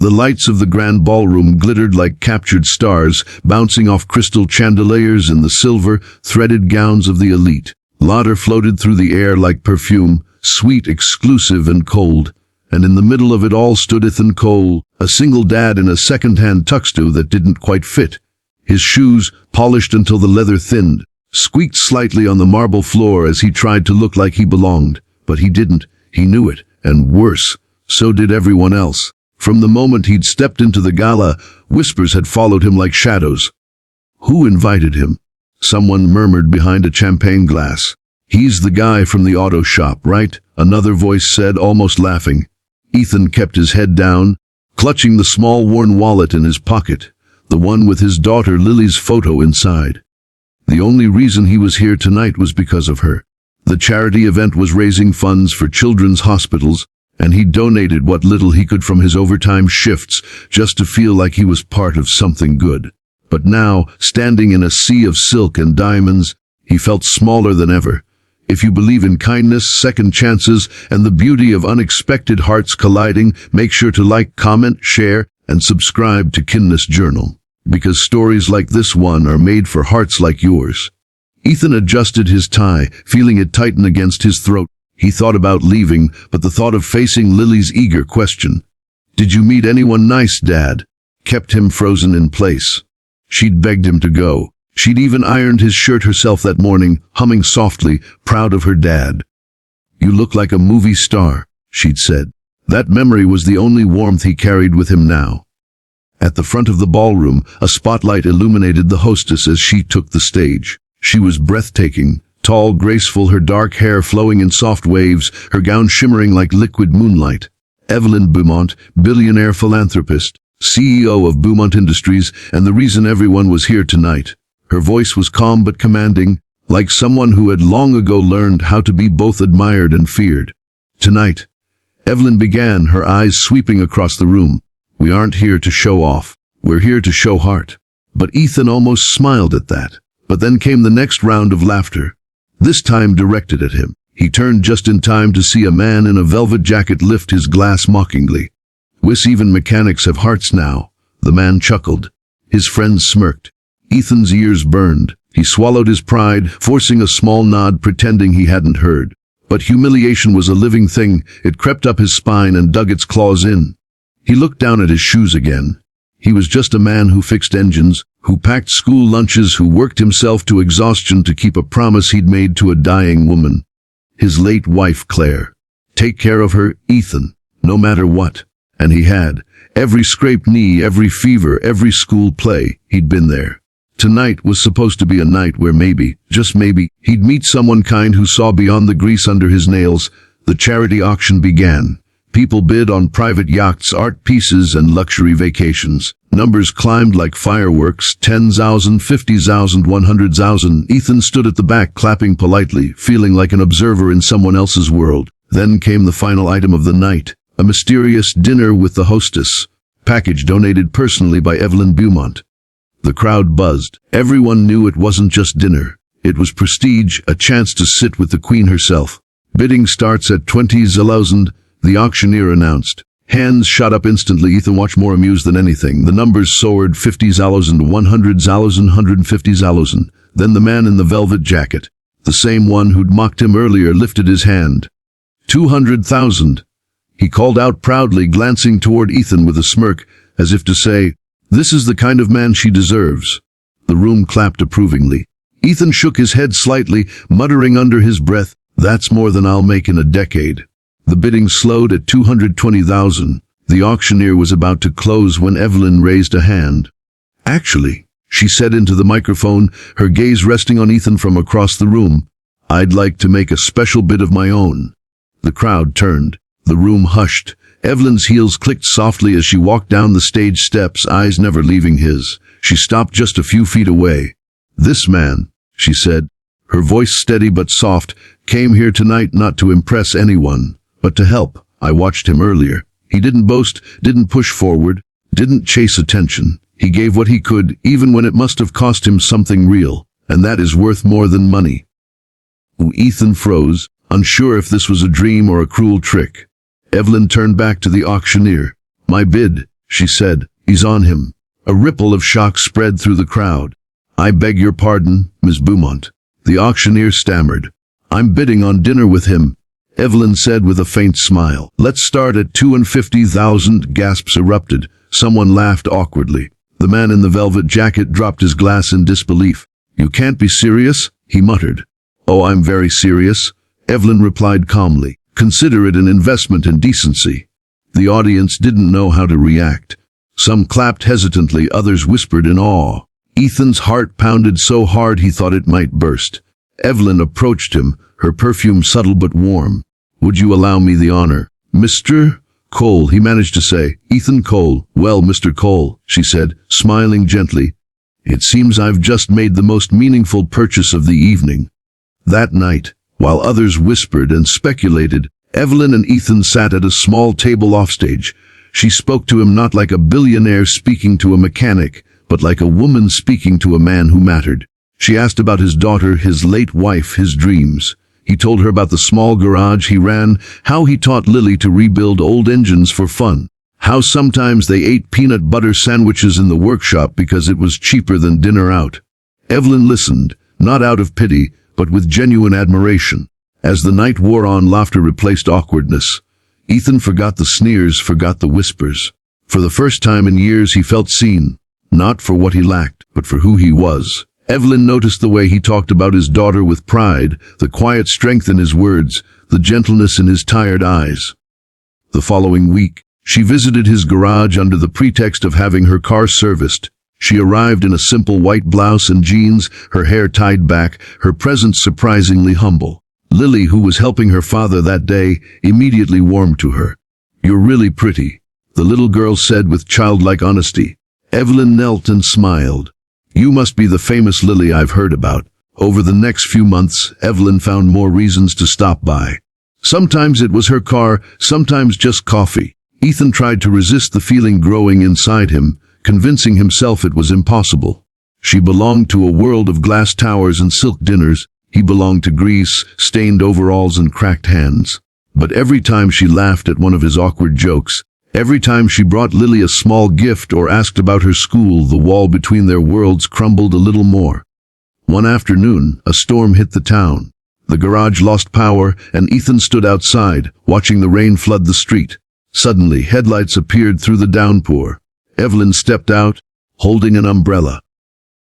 The lights of the grand ballroom glittered like captured stars, bouncing off crystal chandeliers in the silver, threaded gowns of the elite. Lauder floated through the air like perfume, sweet, exclusive, and cold. And in the middle of it all stood Ethan Cole, a single dad in a second-hand tuxedo that didn't quite fit. His shoes, polished until the leather thinned, squeaked slightly on the marble floor as he tried to look like he belonged. But he didn't. He knew it. And worse, so did everyone else. From the moment he'd stepped into the gala, whispers had followed him like shadows. Who invited him? Someone murmured behind a champagne glass. He's the guy from the auto shop, right? Another voice said, almost laughing. Ethan kept his head down, clutching the small worn wallet in his pocket, the one with his daughter Lily's photo inside. The only reason he was here tonight was because of her. The charity event was raising funds for children's hospitals, and he donated what little he could from his overtime shifts just to feel like he was part of something good. But now, standing in a sea of silk and diamonds, he felt smaller than ever. If you believe in kindness, second chances, and the beauty of unexpected hearts colliding, make sure to like, comment, share, and subscribe to Kindness Journal. Because stories like this one are made for hearts like yours. Ethan adjusted his tie, feeling it tighten against his throat. He thought about leaving, but the thought of facing Lily's eager question, "Did you meet anyone nice, Dad?" kept him frozen in place. She'd begged him to go. She'd even ironed his shirt herself that morning, humming softly, proud of her dad. "You look like a movie star," she'd said. That memory was the only warmth he carried with him now. At the front of the ballroom, a spotlight illuminated the hostess as she took the stage. She was breathtaking, tall, graceful, her dark hair flowing in soft waves, her gown shimmering like liquid moonlight. Evelyn Beaumont, billionaire philanthropist, CEO of Beaumont Industries, and the reason everyone was here tonight. Her voice was calm but commanding, like someone who had long ago learned how to be both admired and feared. "Tonight," Evelyn began, her eyes sweeping across the room, "we aren't here to show off. We're here to show heart." But Ethan almost smiled at that. But then came the next round of laughter, this time directed at him. He turned just in time to see a man in a velvet jacket lift his glass mockingly. "Wiss even mechanics have hearts now," the man chuckled. His friends smirked. Ethan's ears burned. He swallowed his pride, forcing a small nod, pretending he hadn't heard. But humiliation was a living thing. It crept up his spine and dug its claws in. He looked down at his shoes again. He was just a man who fixed engines, who packed school lunches, who worked himself to exhaustion to keep a promise he'd made to a dying woman. His late wife, Claire. Take care of her, Ethan, no matter what. And he had. Every scraped knee, every fever, every school play, he'd been there. Tonight was supposed to be a night where maybe, just maybe, he'd meet someone kind who saw beyond the grease under his nails. The charity auction began. People bid on private yachts, art pieces, and luxury vacations. Numbers climbed like fireworks, 10,000, 50,000, 100,000. Ethan stood at the back, clapping politely, feeling like an observer in someone else's world. Then came the final item of the night, a mysterious dinner with the hostess, package donated personally by Evelyn Beaumont. The crowd buzzed. Everyone knew it wasn't just dinner. It was prestige, a chance to sit with the queen herself. Bidding starts at 20,000, the auctioneer announced. Hands shot up instantly. Ethan watched more amused than anything. The numbers soared, 50,000, 100,000, 150,000. Then the man in the velvet jacket, the same one who'd mocked him earlier, lifted his hand. 200,000. He called out proudly, glancing toward Ethan with a smirk, as if to say, "This is the kind of man she deserves." The room clapped approvingly. Ethan shook his head slightly, muttering under his breath, "That's more than I'll make in a decade." The bidding slowed at 220,000. The auctioneer was about to close when Evelyn raised a hand. "Actually," she said into the microphone, her gaze resting on Ethan from across the room, "I'd like to make a special bid of my own." The crowd turned. The room hushed. Evelyn's heels clicked softly as she walked down the stage steps, eyes never leaving his. She stopped just a few feet away. "This man," she said, her voice steady but soft, "came here tonight not to impress anyone, but to help. I watched him earlier. He didn't boast, didn't push forward, didn't chase attention. He gave what he could, even when it must have cost him something real, and that is worth more than money." Ethan froze, unsure if this was a dream or a cruel trick. Evelyn turned back to the auctioneer. "My bid," she said. "He's on him." A ripple of shock spread through the crowd. "I beg your pardon, Miss Beaumont." The auctioneer stammered. "I'm bidding on dinner with him," Evelyn said with a faint smile. "Let's start at 250,000, gasps erupted. Someone laughed awkwardly. The man in the velvet jacket dropped his glass in disbelief. "You can't be serious," he muttered. "Oh, I'm very serious," Evelyn replied calmly. "Consider it an investment in decency." The audience didn't know how to react. Some clapped hesitantly, others whispered in awe. Ethan's heart pounded so hard he thought it might burst. Evelyn approached him, her perfume subtle but warm. "Would you allow me the honor?" "Mr. Cole," he managed to say. "Ethan Cole." "Well, Mr. Cole," she said, smiling gently. "It seems I've just made the most meaningful purchase of the evening." That night, while others whispered and speculated, Evelyn and Ethan sat at a small table offstage. She spoke to him not like a billionaire speaking to a mechanic, but like a woman speaking to a man who mattered. She asked about his daughter, his late wife, his dreams. He told her about the small garage he ran, how he taught Lily to rebuild old engines for fun, how sometimes they ate peanut butter sandwiches in the workshop because it was cheaper than dinner out. Evelyn listened, not out of pity, but with genuine admiration. As the night wore on, laughter replaced awkwardness. Ethan forgot the sneers, forgot the whispers. For the first time in years he felt seen, not for what he lacked, but for who he was. Evelyn noticed the way he talked about his daughter with pride, the quiet strength in his words, the gentleness in his tired eyes. The following week, she visited his garage under the pretext of having her car serviced. She arrived in a simple white blouse and jeans, her hair tied back, her presence surprisingly humble. Lily, who was helping her father that day, immediately warmed to her. "You're really pretty," the little girl said with childlike honesty. Evelyn knelt and smiled. "You must be the famous Lily I've heard about." Over the next few months, Evelyn found more reasons to stop by. Sometimes it was her car, sometimes just coffee. Ethan tried to resist the feeling growing inside him, convincing himself it was impossible. She belonged to a world of glass towers and silk dinners. He belonged to grease, stained overalls and cracked hands. But every time she laughed at one of his awkward jokes, every time she brought Lily a small gift or asked about her school, the wall between their worlds crumbled a little more. One afternoon, a storm hit the town. The garage lost power, and Ethan stood outside, watching the rain flood the street. Suddenly, headlights appeared through the downpour. Evelyn stepped out, holding an umbrella.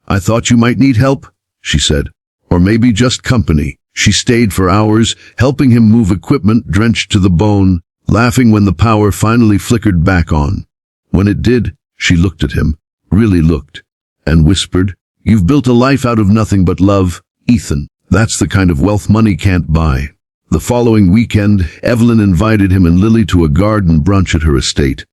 "I thought you might need help," she said. "Or maybe just company." She stayed for hours, helping him move equipment drenched to the bone, laughing when the power finally flickered back on. When it did, she looked at him, really looked, and whispered, "You've built a life out of nothing but love, Ethan. That's the kind of wealth money can't buy." The following weekend, Evelyn invited him and Lily to a garden brunch at her estate.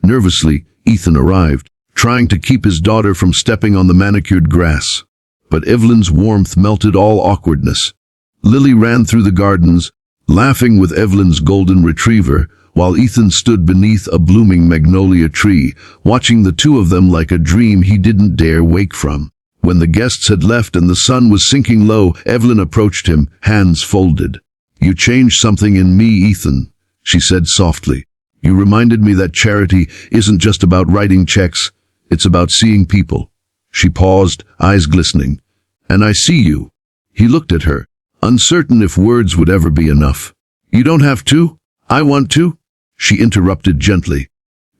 Nervously, Ethan arrived, trying to keep his daughter from stepping on the manicured grass. But Evelyn's warmth melted all awkwardness. Lily ran through the gardens, laughing with Evelyn's golden retriever, while Ethan stood beneath a blooming magnolia tree, watching the two of them like a dream he didn't dare wake from. When the guests had left and the sun was sinking low, Evelyn approached him, hands folded. "You changed something in me, Ethan," she said softly. "You reminded me that charity isn't just about writing checks, it's about seeing people." She paused, eyes glistening. "And I see you." He looked at her, uncertain if words would ever be enough. "You don't have to. I want to," she interrupted gently.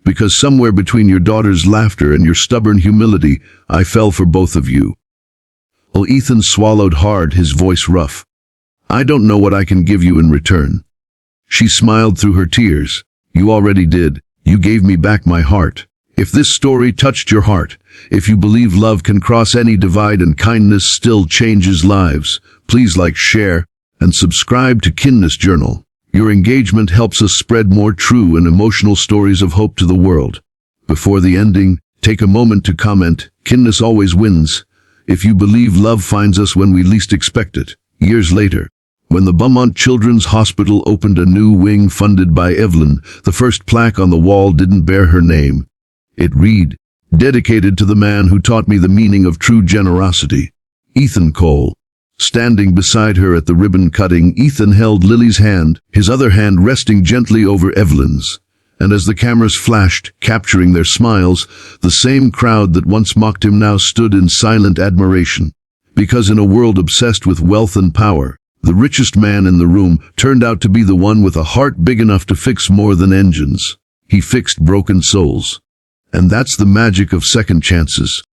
"Because somewhere between your daughter's laughter and your stubborn humility, I fell for both of you." Well, Ethan swallowed hard, his voice rough. "I don't know what I can give you in return." She smiled through her tears. "You already did. You gave me back my heart. If this story touched your heart, if you believe love can cross any divide and kindness still changes lives, please like, share, and subscribe to Kindness Journal. Your engagement helps us spread more true and emotional stories of hope to the world. Before the ending, take a moment to comment, "Kindness always wins." If you believe love finds us when we least expect it. Years later, when the Beaumont Children's Hospital opened a new wing funded by Evelyn, the first plaque on the wall didn't bear her name. It read, "Dedicated to the man who taught me the meaning of true generosity, Ethan Cole." Standing beside her at the ribbon cutting, Ethan held Lily's hand, his other hand resting gently over Evelyn's. And as the cameras flashed, capturing their smiles, the same crowd that once mocked him now stood in silent admiration. Because in a world obsessed with wealth and power, the richest man in the room turned out to be the one with a heart big enough to fix more than engines. He fixed broken souls. And that's the magic of second chances.